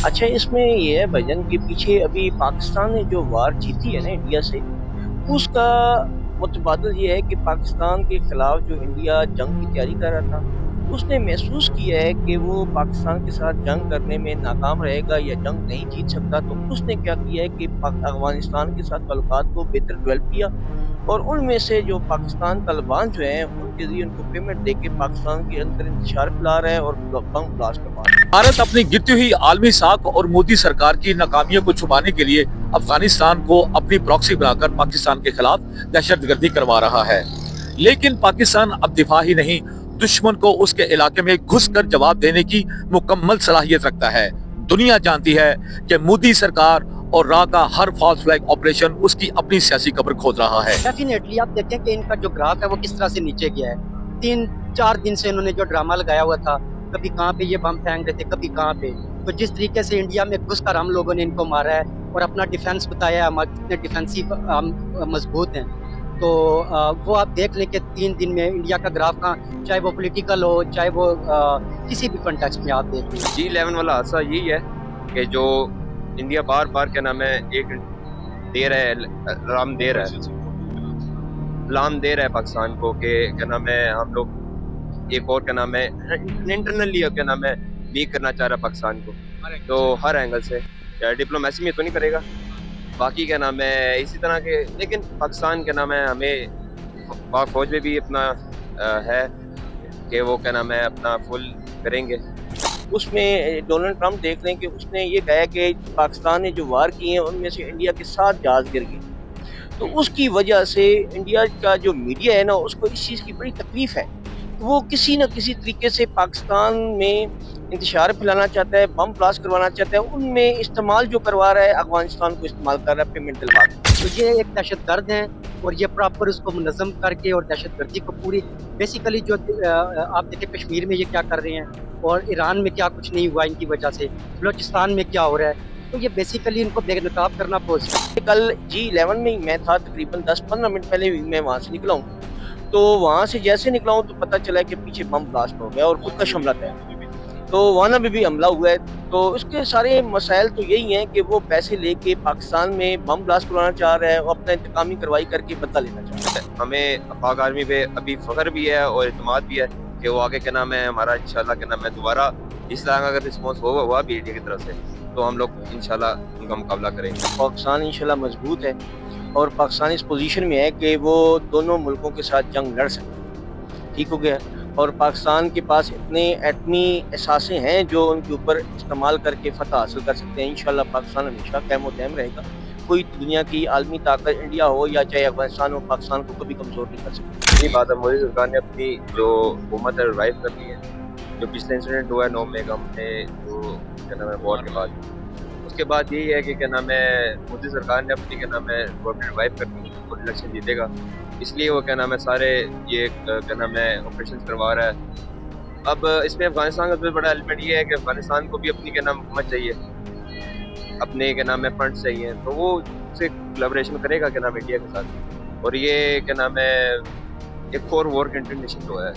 अच्छा, इसमें ये है भजन के पीछे अभी पाकिस्तान ने जो वार जीती है ना इंडिया से, उसका मुतबादल ये है कि पाकिस्तान के खिलाफ जो इंडिया जंग की तैयारी कर रहा था, उसने महसूस किया है कि वो पाकिस्तान के साथ जंग करने में नाकाम रहेगा या जंग नहीं जीत सकता। तो उसने क्या किया है कि अफगानिस्तान के साथ ताल्लुकात को बेहतर डेवलप किया और उनमें से जो पाकिस्तान तालिबान जो हैं उनके जरिए उनको पेमेंट देके पाकिस्तान के अंदर इंतशार फैला रहा है और बम ब्लास्ट करवा रहा है। भारत अपनी गिरती हुई आलमी साख और मोदी सरकार की नाकामियों को छुपाने के लिए अफगानिस्तान को अपनी प्रॉक्सी बनाकर पाकिस्तान के खिलाफ दहशतगर्दी करवा रहा है। लेकिन पाकिस्तान अब दिफा ही नहीं, दुश्मन को उसके इलाके में घुसकर जवाब देने की मुकम्मल सलाहियत रखता है। दुनिया जानती है कि मोदी सरकार और रा का हर फॉल्स फ्लैग ऑपरेशन उसकी अपनी सियासी कब्र खोद रहा है। डेफिनेटली आप देखें कि इनका जो ग्राफ है वो किस तरह से नीचे गया है। 3-4 दिन से इन्होंने जो ड्रामा लगाया हुआ था, कभी कहाँ पे ये बम फेंक रहे थे, कभी कहाँ पे, तो जिस तरीके से इंडिया में घुसकर हम लोगों ने इनको मारा है और अपना डिफेंस बताया, हम कितने डिफेंसिव मजबूत हैं, तो वो आप देख लें कि 3 दिन में इंडिया का ग्राफ का, चाहे वो पॉलिटिकल हो, चाहे वो किसी भी कॉन्टेक्स्ट में आप देख लें। G11 वाला हादसा यही है कि जो इंडिया बार बार क्या नाम है एक दे रहा है, लाम दे रहा है पाकिस्तान को कि क्या नाम है हम लोग एक और क्या नाम है इंटरनली क्या नाम है वीक करना चाह रहा है पाकिस्तान को, तो हर एंगल से डिप्लोमेसी में तो नहीं करेगा, बाकी क्या नाम है इसी तरह के, लेकिन पाकिस्तान क्या नाम है हमें पाक फौज में भी अपना है कि वो क्या नाम है अपना फुल करेंगे। उसमें डोनाल्ड ट्रंप देख लें कि उसने ये कहा कि पाकिस्तान ने जो वार किए हैं उनमें से इंडिया के 7 जहाज गिर गए। तो उसकी वजह से इंडिया का जो मीडिया है ना उसको इस चीज़ की बड़ी तकलीफ है। वो किसी न किसी तरीके से पाकिस्तान में इंतशार फैलाना चाहता है, बम ब्लास्ट करवाना चाहता है, उनमें इस्तेमाल जो करवा रहा है अफगानिस्तान को इस्तेमाल कर रहा है पेमेंट दिलवा के। तो ये एक दहशतगर्द हैं और ये प्रॉपर उसको मुनज़्ज़म करके और दहशतगर्दी को पूरी बेसिकली जो आप देखें कश्मीर में ये क्या कर रहे हैं और ईरान में क्या कुछ नहीं हुआ इनकी वजह से, बलोचिस्तान में क्या हो रहा है, तो ये बेसिकली इनको बेनकाब करना पहुँच। कल G11 में ही मैं था, तकरीबन 10-15 मिनट पहले भी मैं वहाँ से निकला हूँ। तो वहाँ से जैसे निकला हूँ तो पता चला कि पीछे बम ब्लास्ट हो गया और खुदकश हमला था। तो वाना में भी हमला हुआ है। तो इसके सारे मसाइल तो यही हैं कि वो पैसे लेके पाकिस्तान में बम ब्लास्ट करवाना चाह रहा है और अपना इंतकामी कार्रवाई करके बदला लेना चाह रहा है। हमें पाक आर्मी पे अभी फख्र भी है और इत्मीनान भी है कि वो आगे क्या नाम है हमारा इंशाल्लाह क्या नाम है दोबारा इस तरह का अगर रिस्पॉन्स हुआ भी इंडिया की तरफ से तो हम लोग इंशाल्लाह उनका मुकाबला करेंगे। पाकिस्तान इंशाल्लाह मजबूत है और पाकिस्तान इस पोजीशन में है कि वो दोनों मुल्कों के साथ जंग लड़ सकते हैं। ठीक हो गया। और पाकिस्तान के पास इतने एटमी एहसासें हैं जो उनके ऊपर इस्तेमाल करके फतह हासिल कर सकते हैं। इंशाल्लाह पाकिस्तान हमेशा कायम व दायम रहेगा। कोई दुनिया की आलमी ताकत इंडिया हो या चाहे अफगानिस्तान हो, पाकिस्तान को कभी कमज़ोर नहीं कर सकती। यही बात है, मोदी सरकार ने अपनी जो हुकूमत है रिवाइव कर ली है। जो पिछले इंसिडेंट हुआ है 9 मेगम में जो क्या नाम है वॉर के बाद, उसके बाद यही है कि क्या नाम है मोदी सरकार ने अपनी क्या नाम है गवर्नमेंट रिवाइव कर ली और इलेक्शन जीतेगा, इसलिए वो क्या नाम है सारे ये क्या नाम है ऑपरेशन करवा रहा है। अब इसमें अफगानिस्तान का सबसे बड़ा एलिमेंट ये है कि अफगानिस्तान को भी अपनी क्या नाम हुकूमत चाहिए, अपने क्या नाम है फंड्स चाहिए, तो वो उससे कोलैबोरेशन करेगा क्या नाम इंडिया के साथ, और ये क्या नाम है एक और वॉर कंटिन्यूएशन जो है।